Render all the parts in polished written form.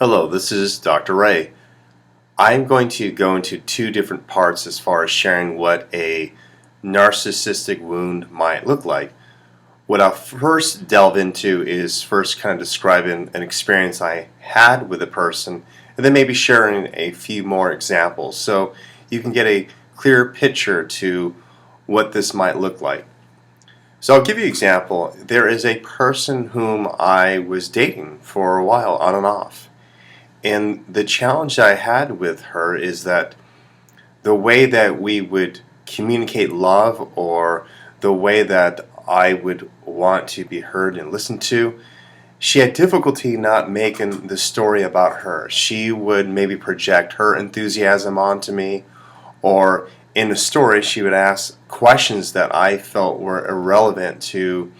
Hello, this is Dr. Ray. I'm going to go into two different parts as far as sharing what a narcissistic wound might look like. What I'll first delve into is first kind of describing an experience I had with a person, and then maybe sharing a few more examples so you can get a clear picture to what this might look like. So I'll give you an example. There is a person whom I was dating for a while on and off. And the challenge I had with her is that the way that we would communicate love, or the way that I would want to be heard and listened to, she had difficulty not making the story about her. She would maybe project her enthusiasm onto me, or in the story she would ask questions that I felt were irrelevant to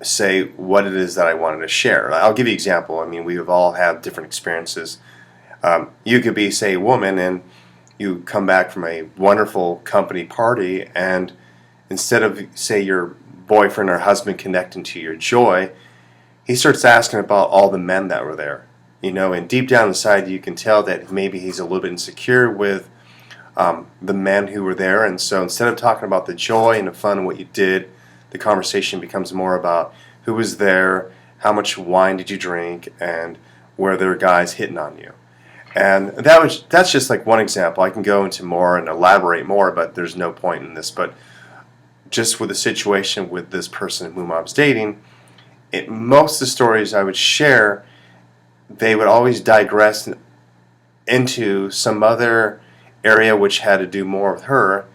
say what it is that I wanted to share. I'll give you an example. I mean, we have all had different experiences. You could be, say, a woman, and you come back from a wonderful company party, and instead of, say, your boyfriend or husband connecting to your joy, he starts asking about all the men that were there. And deep down inside you can tell that maybe he's a little bit insecure with the men who were there, and so instead of talking about the joy and the fun and what you did, the conversation becomes more about who was there, how much wine did you drink, and were there guys hitting on you. And that's just like one example. I can go into more and elaborate more, but there's no point in this. But just with the situation with this person whom I was dating, most of the stories I would share, they would always digress into some other area which had to do more with her.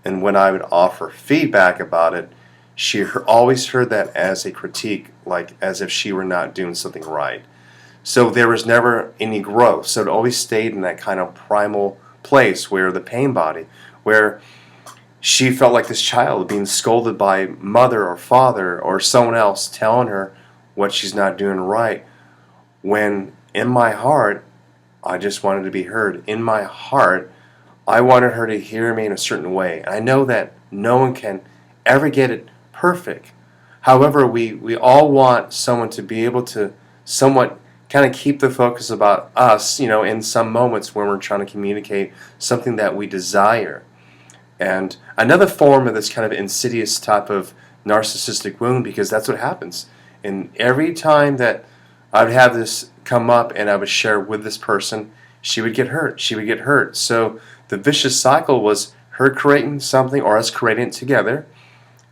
And when I would offer feedback about it, she always heard that as a critique, like as if she were not doing something right. So there was never any growth. So it always stayed in that kind of primal place where the pain body, where she felt like this child being scolded by mother or father or someone else telling her what she's not doing right, when in my heart, I just wanted to be heard. In my heart, I wanted her to hear me in a certain way. I know that no one can ever get it perfect. However, we all want someone to be able to somewhat kind of keep the focus about us, in some moments when we're trying to communicate something that we desire. And another form of this kind of insidious type of narcissistic wound, because that's what happens. And every time that I would have this come up and I would share with this person, she would get hurt. She would get hurt. So the vicious cycle was her creating something or us creating it together,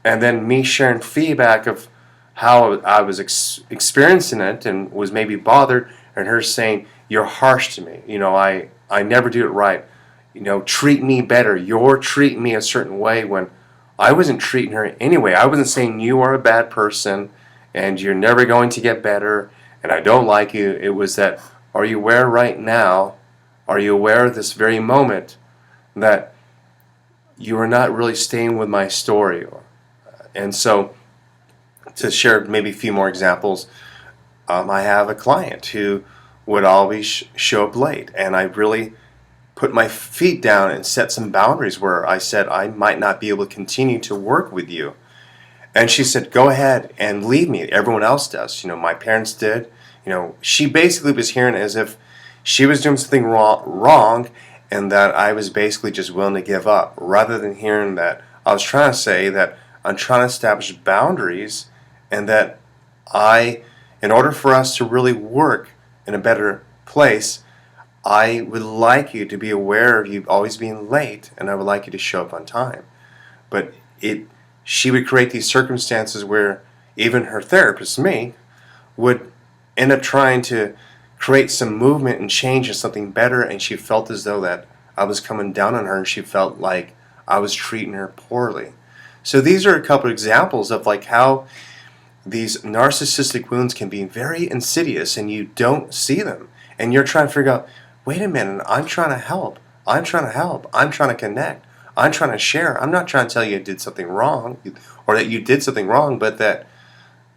and then me sharing feedback of how I was experiencing it and was maybe bothered, and her saying, "You're harsh to me. I never do it right. Treat me better. You're treating me a certain way," when I wasn't treating her anyway. I wasn't saying you are a bad person and you're never going to get better and I don't like you. It was that, are you aware right now, are you aware of this very moment that you are not really staying with my story? And so, to share maybe a few more examples, I have a client who would always show up late, and I really put my feet down and set some boundaries where I said I might not be able to continue to work with you. And she said, "Go ahead and leave me. Everyone else does. My parents did." She basically was hearing it as if she was doing something wrong, and that I was basically just willing to give up, rather than hearing that I was trying to say that I'm trying to establish boundaries, and that in order for us to really work in a better place, I would like you to be aware of you always being late, and I would like you to show up on time. But she would create these circumstances where even her therapist, me, would end up trying to create some movement and change into something better, and she felt as though that I was coming down on her, and she felt like I was treating her poorly. So these are a couple of examples of like how these narcissistic wounds can be very insidious and you don't see them. And you're trying to figure out, wait a minute, I'm trying to help. I'm trying to help. I'm trying to connect. I'm trying to share. I'm not trying to tell you I did something wrong or that you did something wrong, but that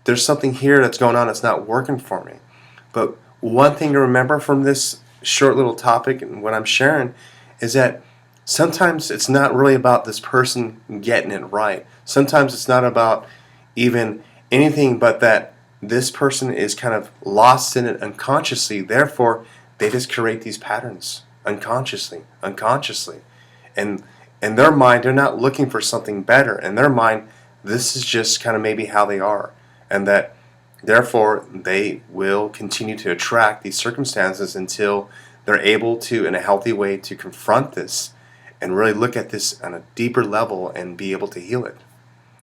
there's something here that's going on that's not working for me. But one thing to remember from this short little topic and what I'm sharing is that sometimes it's not really about this person getting it right. Sometimes it's not about even anything but that this person is kind of lost in it unconsciously. Therefore, they just create these patterns unconsciously. And in their mind, they're not looking for something better. In their mind, this is just kind of maybe how they are. And that, therefore, they will continue to attract these circumstances until they're able to, in a healthy way, to confront this and really look at this on a deeper level and be able to heal it.